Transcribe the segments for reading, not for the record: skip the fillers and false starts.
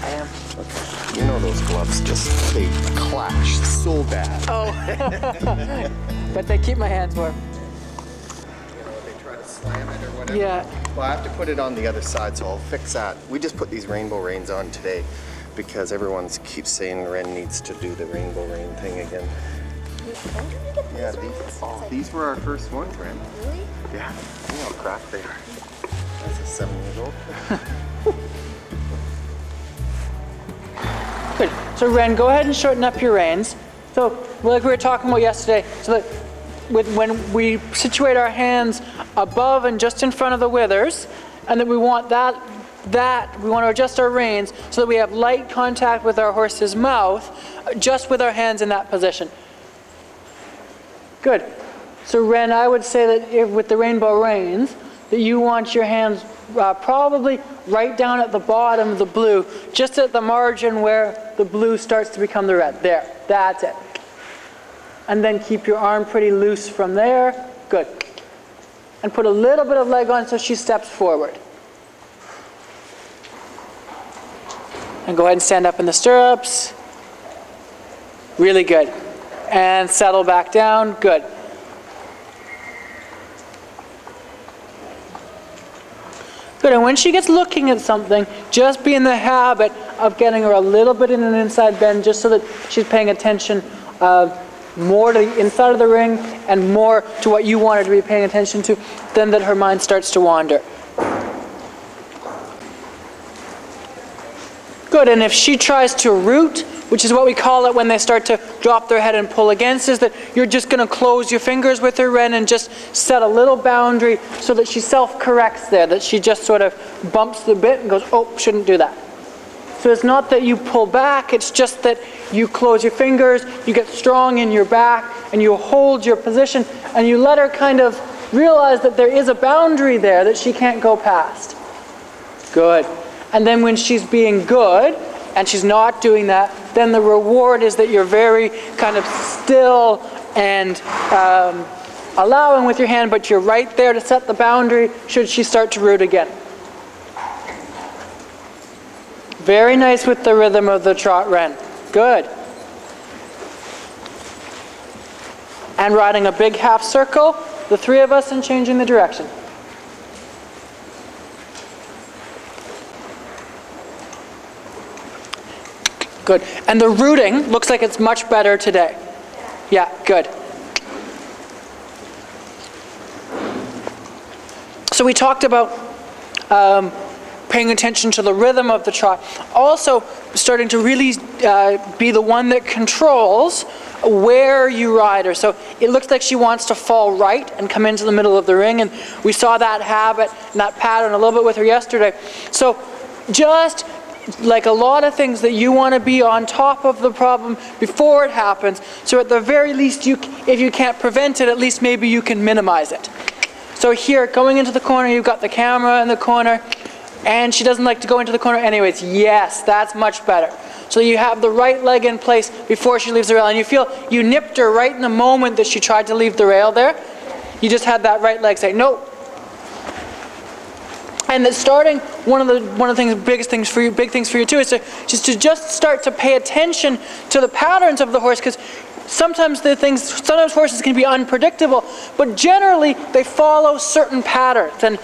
I am. Okay. You know those gloves they clash so bad. Oh. But they keep my hands warm. You know, they try to slam it or whatever. Yeah. Well, I have to put it on the other side, so I'll fix that. We just put these rainbow reins on today because everyone keeps saying Ren needs to do the rainbow rein thing again. Yeah, these were our first ones, Ren. Really? Yeah. You know how cracked they are. That's a 7-year-old. Good. So Ren, go ahead and shorten up your reins. So, like we were talking about yesterday, so that when we situate our hands above and just in front of the withers, and that we want we want to adjust our reins so that we have light contact with our horse's mouth, just with our hands in that position. Good. So Ren, I would say that with the rainbow reins, that you want your hands probably right down at the bottom of the blue, just at the margin where the blue starts to become the red. There, that's it. And then keep your arm pretty loose from there. Good. And put a little bit of leg on so she steps forward. And go ahead and stand up in the stirrups. Really good. And settle back down. Good. Good, and when she gets looking at something, just be in the habit of getting her a little bit in an inside bend just so that she's paying attention more to the inside of the ring and more to what you want her to be paying attention to than that her mind starts to wander. Good, and if she tries to root, which is what we call it when they start to drop their head and pull against, is that you're just going to close your fingers with her, Ren, and just set a little boundary so that she self-corrects there, that she just sort of bumps the bit and goes, oh, shouldn't do that. So it's not that you pull back, it's just that you close your fingers, you get strong in your back, and you hold your position, and you let her kind of realize that there is a boundary there that she can't go past. Good. And then when she's being good, and she's not doing that, then the reward is that you're very kind of still and allowing with your hand, but you're right there to set the boundary should she start to root again. Very nice with the rhythm of the trot, Ren. Good. And riding a big half circle, the three of us, and changing the direction. Good. And the rooting looks like it's much better today. Yeah, good. So we talked about paying attention to the rhythm of the trot. Also starting to really be the one that controls where you ride her. So it looks like she wants to fall right and come into the middle of the ring. And we saw that habit and that pattern a little bit with her yesterday. So just like a lot of things that you want to be on top of the problem before it happens, so at the very least, if you can't prevent it, at least maybe you can minimize it. So here, going into the corner, you've got the camera in the corner, and she doesn't like to go into the corner anyways. Yes, that's much better. So you have the right leg in place before she leaves the rail, and you feel you nipped her right in the moment that she tried to leave the rail there. You just had that right leg say, nope. And that starting, one of the things, big things for you too, is to just start to pay attention to the patterns of the horse, because sometimes horses can be unpredictable, but generally they follow certain patterns. And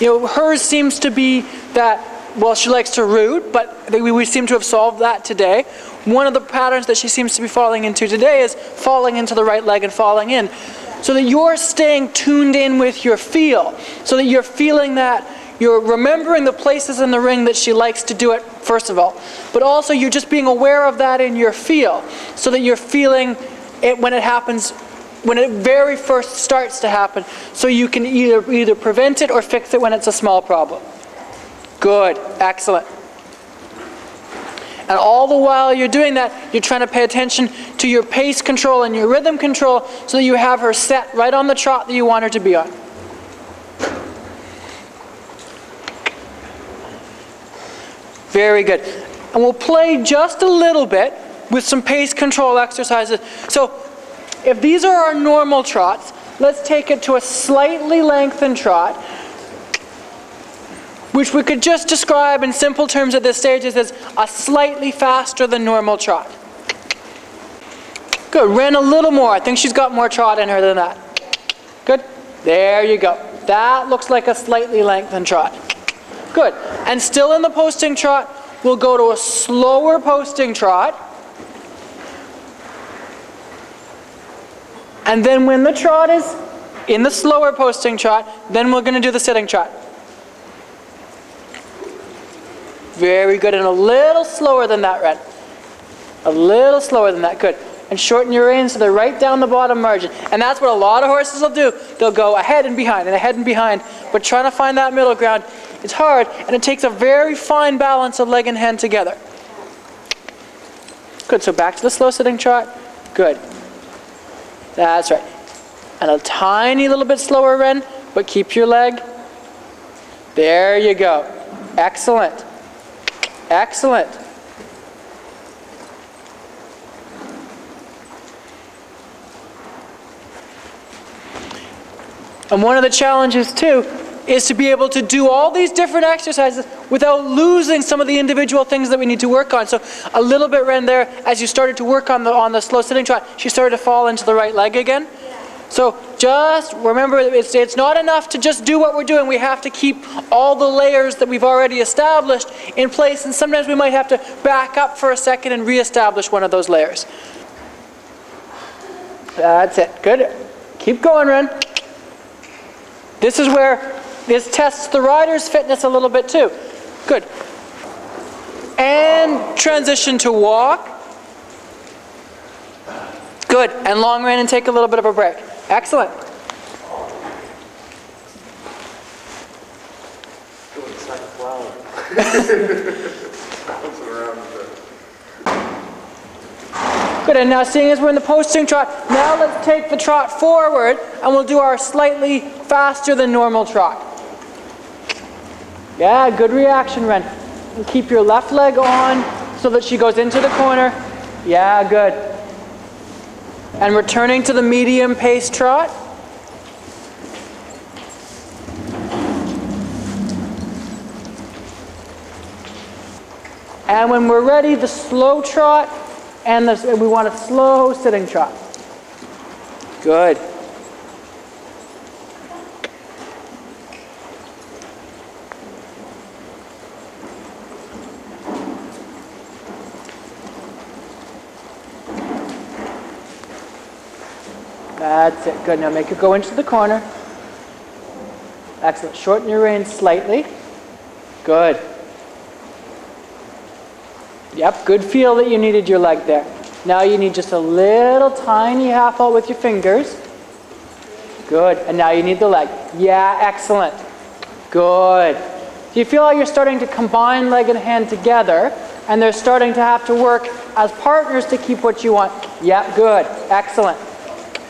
hers seems to be that, well, she likes to root, but we seem to have solved that today. One of the patterns that she seems to be falling into today is falling into the right leg and falling in, so that you're staying tuned in with your feel, so that you're feeling that. You're remembering the places in the ring that she likes to do it, first of all. But also you're just being aware of that in your feel, so that you're feeling it when it happens, when it very first starts to happen, so you can either prevent it or fix it when it's a small problem. Good. Excellent. And all the while you're doing that, you're trying to pay attention to your pace control and your rhythm control, so that you have her set right on the trot that you want her to be on. Very good. And we'll play just a little bit with some pace control exercises. So if these are our normal trots, let's take it to a slightly lengthened trot. which we could just describe in simple terms at this stage as a slightly faster than normal trot. Good. Ren a little more. I think she's got more trot in her than that. Good. There you go. That looks like a slightly lengthened trot. Good. And still in the posting trot, we'll go to a slower posting trot. And then when the trot is in the slower posting trot, then we're going to do the sitting trot. Very good. And a little slower than that, Ren. A little slower than that. Good. And shorten your reins so they're right down the bottom margin. And that's what a lot of horses will do. They'll go ahead and behind. But trying to find that middle ground is hard, and it takes a very fine balance of leg and hand together. Good. So back to the slow sitting trot. Good. That's right. And a tiny little bit slower, Ren, but keep your leg. There you go. Excellent. Excellent. And one of the challenges, too, is to be able to do all these different exercises without losing some of the individual things that we need to work on. So a little bit, Ren, there, as you started to work on the slow sitting trot, she started to fall into the right leg again. So just remember, it's not enough to just do what we're doing. We have to keep all the layers that we've already established in place, and sometimes we might have to back up for a second and reestablish one of those layers. That's it. Good. Keep going, Ren. This is where this tests the rider's fitness a little bit too. Good. And transition to walk. Good. And long rein and take a little bit of a break. Excellent. It's like a flower. Bouncing around a bit. Good, and now seeing as we're in the posting trot, now let's take the trot forward and we'll do our slightly faster than normal trot. Yeah, good reaction, Ren. And keep your left leg on so that she goes into the corner. Yeah, good. And returning to the medium pace trot. And when we're ready, the slow trot. And we want a slow sitting trot. Good. That's it. Good. Now make it go into the corner. Excellent. Shorten your reins slightly. Good. Yep, good feel that you needed your leg there. Now you need just a little tiny half out with your fingers. Good. And now you need the leg. Yeah, excellent. Good. Do you feel like you're starting to combine leg and hand together, and they're starting to have to work as partners to keep what you want? Yep, good. Excellent.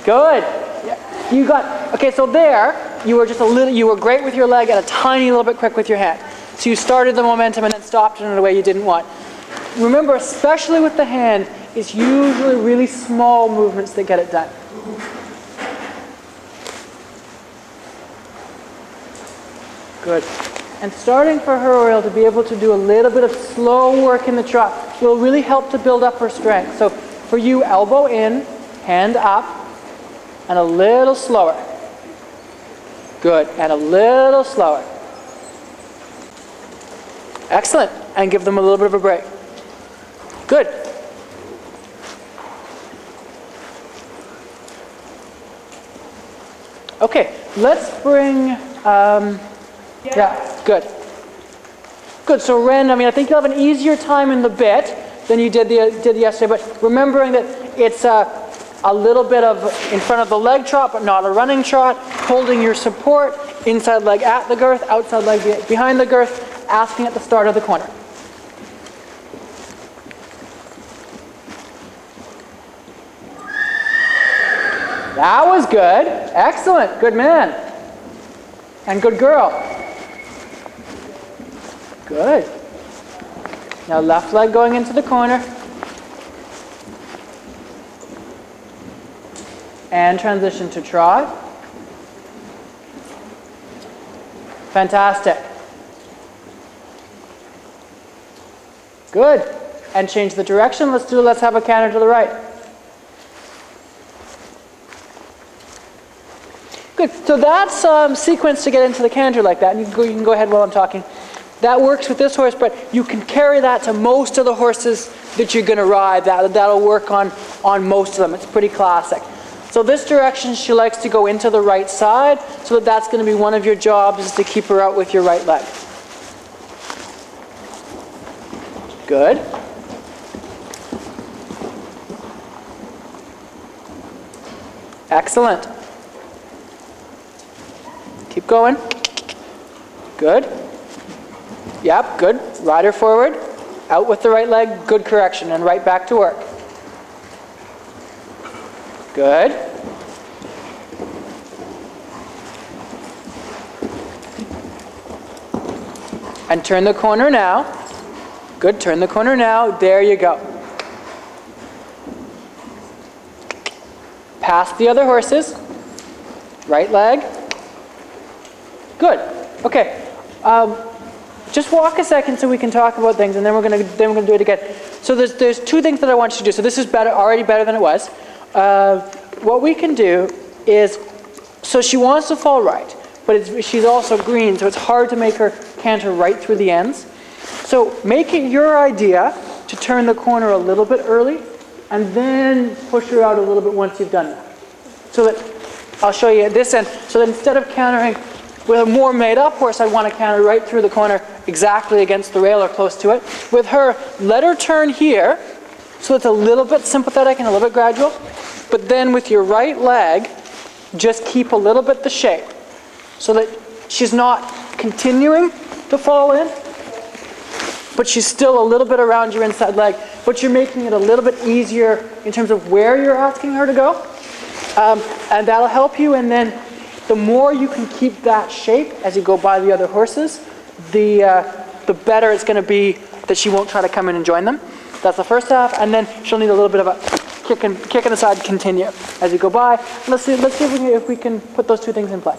Good. Yeah. You got, okay, so there, you were great with your leg and a tiny little bit quick with your hand. So you started the momentum and then stopped it in a way you didn't want. Remember, especially with the hand, it's usually really small movements that get it done. Good. And starting for her, Oriel, to be able to do a little bit of slow work in the trot will really help to build up her strength. So for you, elbow in, hand up, and a little slower. Good. And a little slower. Excellent. And give them a little bit of a break. Good. Okay, let's bring, yeah, good. Good, so Ren, I think you'll have an easier time in the bit than you did yesterday, but remembering that it's a little bit of in front of the leg trot, but not a running trot, holding your support, inside leg at the girth, outside leg behind the girth, asking at the start of the corner. That was good. Excellent. Good man. And good girl. Good. Now left leg going into the corner. And transition to trot. Fantastic. Good. And change the direction. Let's have a canter to the right. Good. So that's sequence to get into the canter like that. And you can go ahead while I'm talking. That works with this horse, but you can carry that to most of the horses that you're going to ride. That'll work on most of them. It's pretty classic. So this direction, she likes to go into the right side, so that's going to be one of your jobs, is to keep her out with your right leg. Good. Excellent. Keep going. Good. Yep, good. Ride her forward. Out with the right leg. Good correction. And right back to work. Good. And turn the corner now. Good. Turn the corner now. There you go. Past the other horses. Right leg. Good. Okay. Just walk a second so we can talk about things, and then we're gonna do it again. So there's two things that I want you to do. So this is already better than it was. What we can do is, so she wants to fall right, but she's also green, so it's hard to make her canter right through the ends. So make it your idea to turn the corner a little bit early, and then push her out a little bit once you've done that. So that, I'll show you at this end. So that instead of cantering with a more made-up horse, I want to canter right through the corner exactly against the rail or close to it. With her, let her turn here, so it's a little bit sympathetic and a little bit gradual. But then with your right leg, just keep a little bit the shape, so that she's not continuing to fall in, but she's still a little bit around your inside leg, but you're making it a little bit easier in terms of where you're asking her to go. And that'll help you, and then the more you can keep that shape as you go by the other horses, the better it's going to be that she won't try to come in and join them. That's the first half, and then she'll need a little bit of a kick in the side, continue as you go by. Let's see if we can put those two things in play.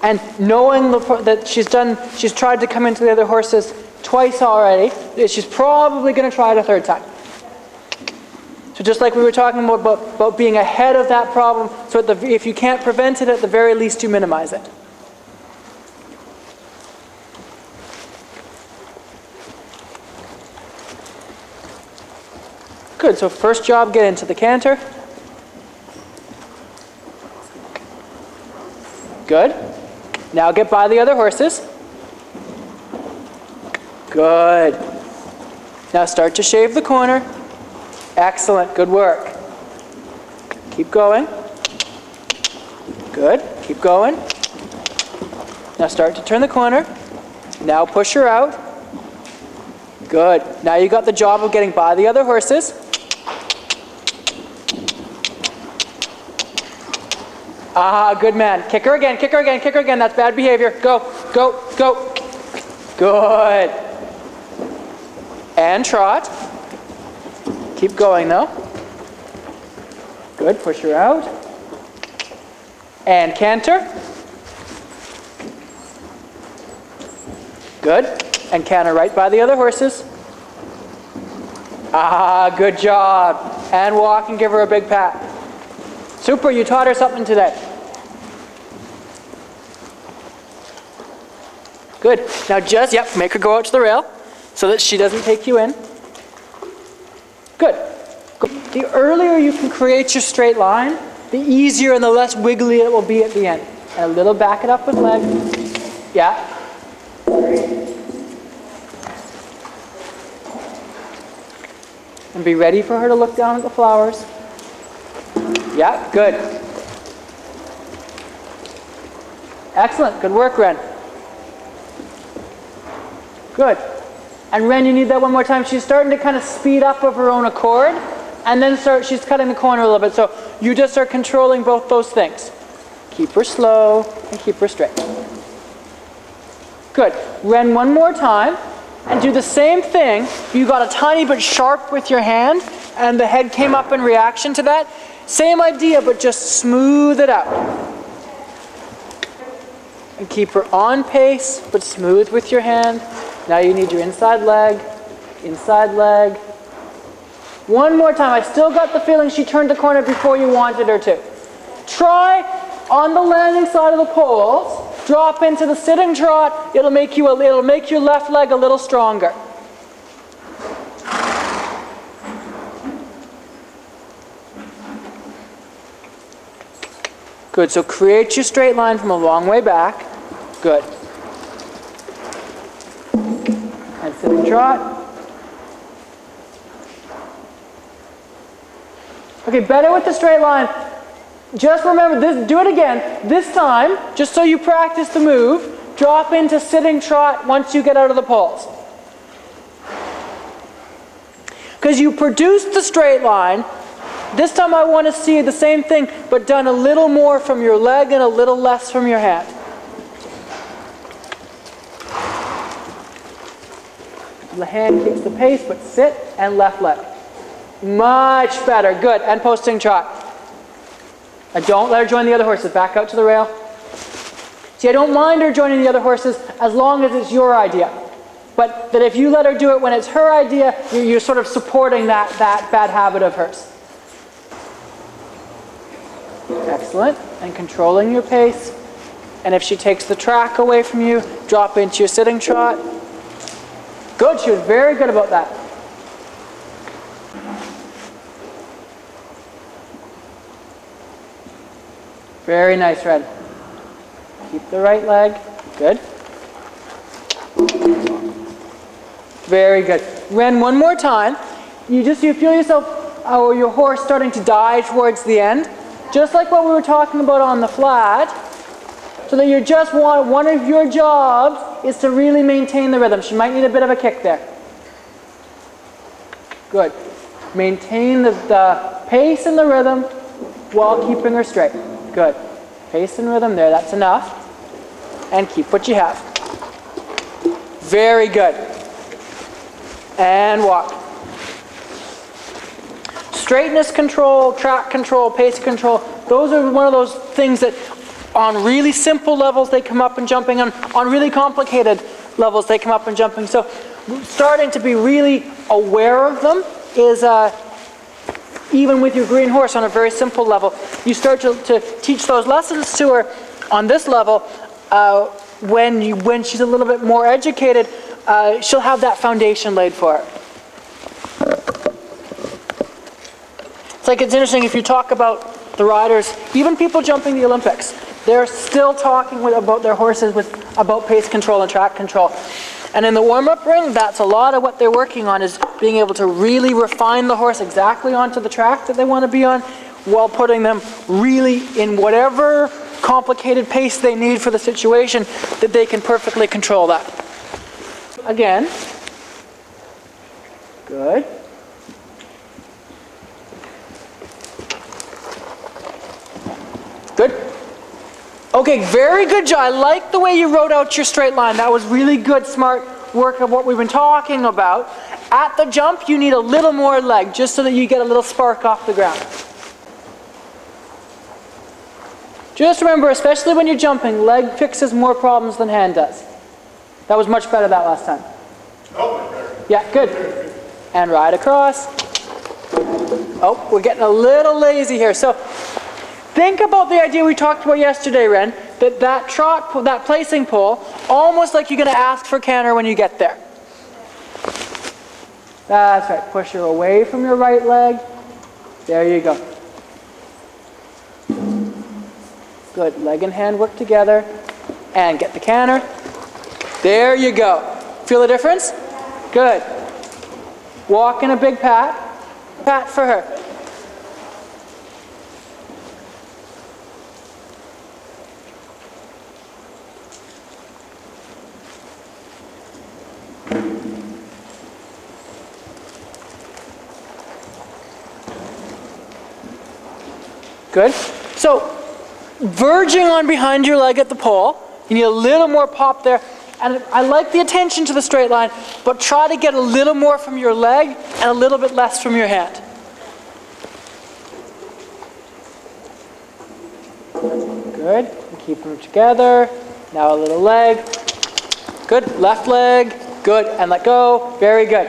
And knowing that she's tried to come into the other horses twice already, she's probably going to try it a third time. So just like we were talking about being ahead of that problem, so if you can't prevent it, at the very least you minimize it. Good, so first job, get into the canter. Good. Now get by the other horses. Good. Now start to shave the corner. Excellent, good work. Keep going. Good, keep going. Now start to turn the corner. Now push her out. Good. Now you got the job of getting by the other horses. Ah, good man. Kick her again, kick her again, kick her again. That's bad behavior. Go, go, go. Good. And trot. Keep going though. Good, push her out. And canter. Good. And canter right by the other horses. Ah, good job. And walk and give her a big pat. Super, you taught her something today. Good. Now just, make her go out to the rail so that she doesn't take you in. Good. The earlier you can create your straight line, the easier and the less wiggly it will be at the end. And a little back it up with leg. Yeah. And be ready for her to look down at the flowers. Yeah, good. Excellent. Good work, Ren. Good. And Ren, you need that one more time. She's starting to kind of speed up of her own accord, and then she's cutting the corner a little bit. So you just are controlling both those things. Keep her slow and keep her straight. Good. Ren, one more time, and do the same thing. You got a tiny bit sharp with your hand, and the head came up in reaction to that. Same idea, but just smooth it out. And keep her on pace, but smooth with your hand. Now you need your inside leg, inside leg. One more time. I still got the feeling she turned the corner before you wanted her to. Try on the landing side of the poles, drop into the sitting trot. It'll make your left leg a little stronger. Good, so create your straight line from a long way back. Good. And sitting trot. Okay, better with the straight line. Just remember this, do it again. This time, just so you practice the move, drop into sitting trot once you get out of the poles. Because you produced the straight line. This time I want to see the same thing, but done a little more from your leg and a little less from your hand. The hand keeps the pace, but sit and left leg. Much better. Good. And posting trot. Don't let her join the other horses. Back out to the rail. See, I don't mind her joining the other horses as long as it's your idea. But that if you let her do it when it's her idea, you're sort of supporting that bad habit of hers. Excellent. And controlling your pace. And if she takes the track away from you, drop into your sitting trot. Good. She was very good about that. Very nice, Ren. Keep the right leg. Good. Very good. Ren, one more time. You feel yourself, or your horse starting to die towards the end. Just like what we were talking about on the flat. So that one of your jobs is to really maintain the rhythm. She might need a bit of a kick there. Good. Maintain the pace and the rhythm while keeping her straight. Good. Pace and rhythm there, that's enough. And keep what you have. Very good. And walk. Straightness control, track control, pace control, those are one of those things that on really simple levels they come up and jumping, on really complicated levels they come up and jumping. So starting to be really aware of them is even with your green horse on a very simple level. You start to teach those lessons to her on this level. When she's a little bit more educated, she'll have that foundation laid for her. It's interesting if you talk about the riders, even people jumping the Olympics, they're still talking about their horses about pace control and track control. And in the warm-up ring, that's a lot of what they're working on, is being able to really refine the horse exactly onto the track that they want to be on, while putting them really in whatever complicated pace they need for the situation, that they can perfectly control that. Again. Good. Good. Okay, very good job. I like the way you wrote out your straight line. That was really good, smart work of what we've been talking about. At the jump, you need a little more leg, just so that you get a little spark off the ground. Just remember, especially when you're jumping, leg fixes more problems than hand does. That was much better that last time. Yeah, good. And ride across. Oh, we're getting a little lazy here. So think about the idea we talked about yesterday, Ren, that trot, that placing pole, almost like you're going to ask for canter when you get there. That's right. Push her away from your right leg. There you go. Good. Leg and hand work together. And get the canter. There you go. Feel the difference? Good. Walk in a big pat. Pat for her. Good. So, verging on behind your leg at the pole, you need a little more pop there. And I like the attention to the straight line, but try to get a little more from your leg and a little bit less from your hand. Good. And keep them together. Now a little leg. Good. Left leg. Good. And let go. Very good.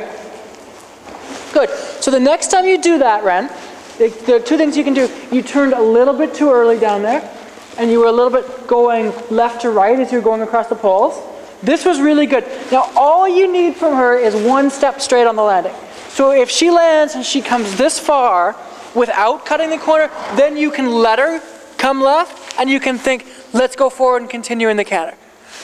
Good. So the next time you do that, Ren, there are two things you can do. You turned a little bit too early down there, and you were a little bit going left to right as you were going across the poles. This was really good. Now all you need from her is one step straight on the landing. So if she lands and she comes this far without cutting the corner, then you can let her come left, and you can think, let's go forward and continue in the canter.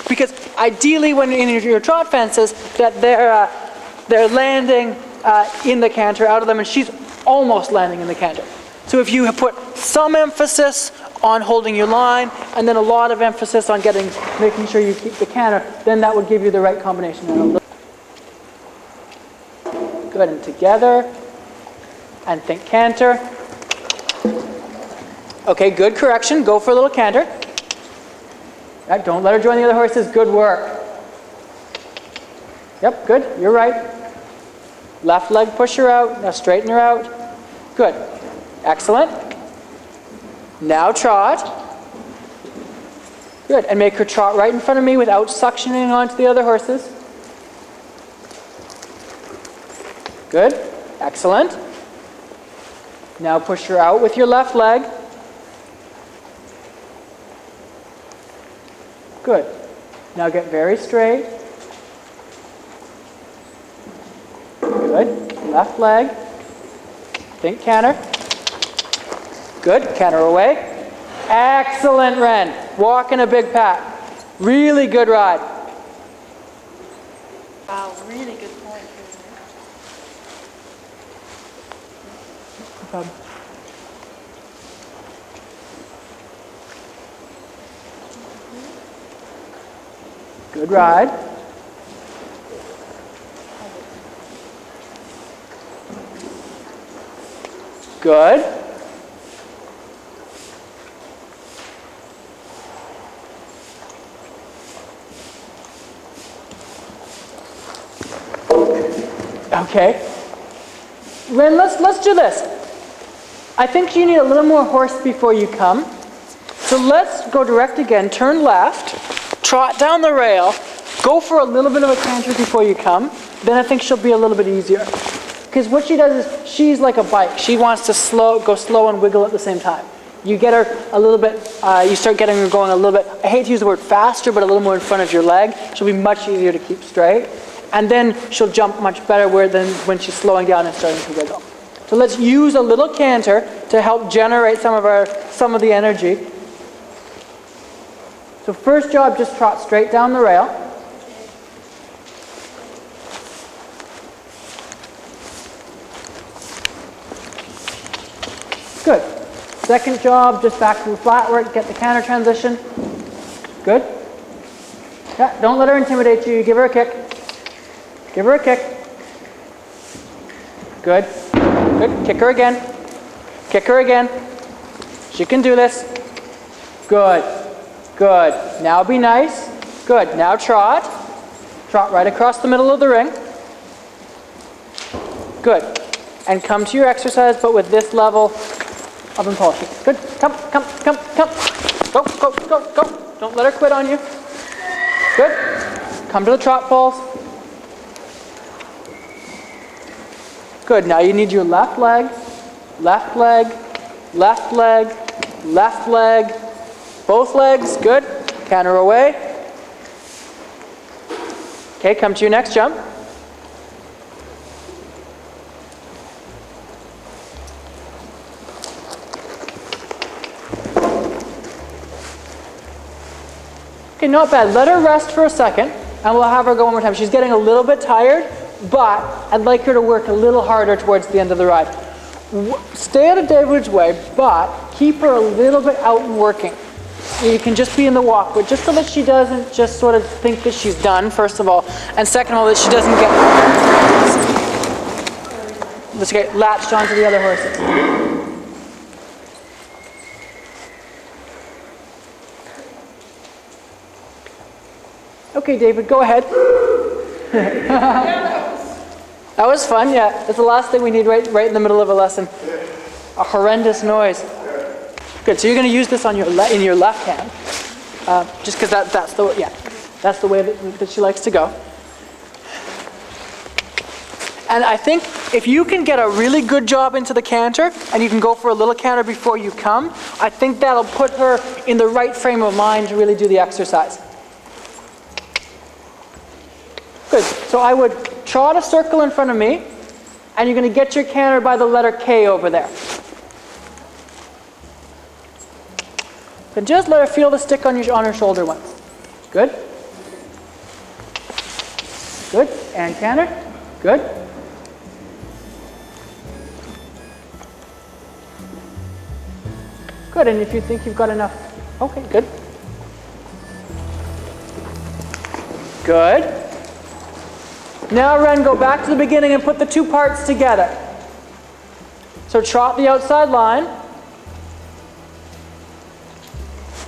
Because ideally when in your trot fences, that they're landing in the canter out of them, and she's almost landing in the canter. So if you put some emphasis on holding your line, and then a lot of emphasis on making sure you keep the canter, then that would give you the right combination. Good, and together, and think canter. Okay, good correction. Go for a little canter. Right, don't let her join the other horses. Good work. Yep, good. You're right. Left leg, push her out. Now straighten her out. Good. Excellent. Now trot. Good. And make her trot right in front of me without suctioning onto the other horses. Good. Excellent. Now push her out with your left leg. Good. Now get very straight. Good. Left leg. Think canter. Good. Canter away. Excellent, Ren. Walk in a big pack. Really good ride. Wow, really good point. No problem. Good ride. Good. Okay. Ren, let's do this. I think you need a little more horse before you come. So let's go direct again, turn left, trot down the rail, go for a little bit of a canter before you come. Then I think she'll be a little bit easier. Because what she does is, she's like a bike. She wants to go slow and wiggle at the same time. You get her a little bit, you start getting her going a little bit, I hate to use the word faster, but a little more in front of your leg. She'll be much easier to keep straight. And then she'll jump much better than when she's slowing down and starting to wiggle. So let's use a little canter to help generate some of the energy. So first job, just trot straight down the rail. Good. Second job, just back to the flat work, get the canter transition. Good. Yeah, don't let her intimidate you. Give her a kick. Give her a kick. Good. Good. Kick her again. Kick her again. She can do this. Good. Good. Now be nice. Good. Now trot. Trot right across the middle of the ring. Good. And come to your exercise, but with this level of impulsion. Good. Come. Go, go, go, go. Don't let her quit on you. Good. Come to the trot poles. Good. Now you need your left leg, left leg, left leg, left leg. Both legs. Good. Canter away. Okay, come to your next jump. Okay, not bad. Let her rest for a second, and we'll have her go one more time. She's getting a little bit tired, but I'd like her to work a little harder towards the end of the ride. Stay out of David's way, but keep her a little bit out and working. You can just be in the walk, but just so that she doesn't just sort of think that she's done, first of all, and second of all, that she doesn't get latched onto the other horses. Okay, David, go ahead. That was fun, yeah. That's the last thing we need right in the middle of a lesson. A horrendous noise. Good, so you're going to use this on in your left hand. just because that's the way that she likes to go. And I think if you can get a really good job into the canter, and you can go for a little canter before you come, I think that'll put her in the right frame of mind to really do the exercise. Good. So I would trot a circle in front of me, and you're going to get your canter by the letter K over there. Then just let her feel the stick on her shoulder once. Good. Good. And canter. Good. Good. And if you think you've got enough, okay, good. Good. Now, Ren, go back to the beginning and put the two parts together. So trot the outside line.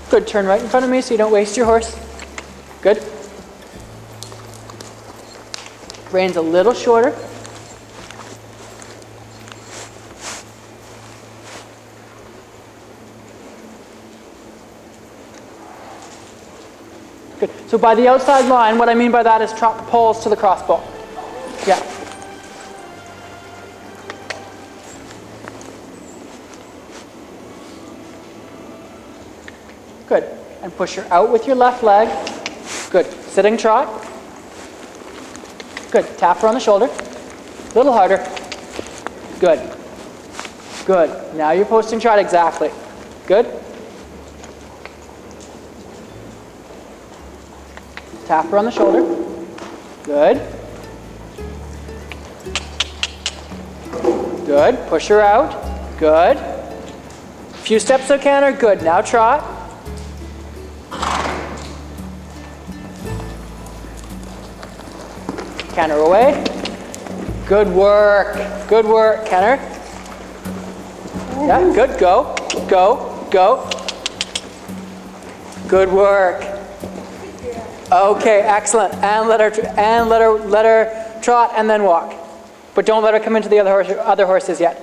Good. Turn right in front of me so you don't waste your horse. Good. Reine's a little shorter. Good. So by the outside line, what I mean by that is trot the poles to the crossbow. Yeah. Good. And push her out with your left leg. Good. Sitting trot. Good. Tap her on the shoulder. A little harder. Good. Good. Now you're posting trot exactly. Good. Tap her on the shoulder. Good. Good. Push her out. Good. Few steps of canter. Good. Now trot. Canter away. Good work. Good work. Canter. Yeah, good. Go. Go. Go. Good work. Okay, excellent. And let her trot and then walk. But don't let her come into the other horses yet.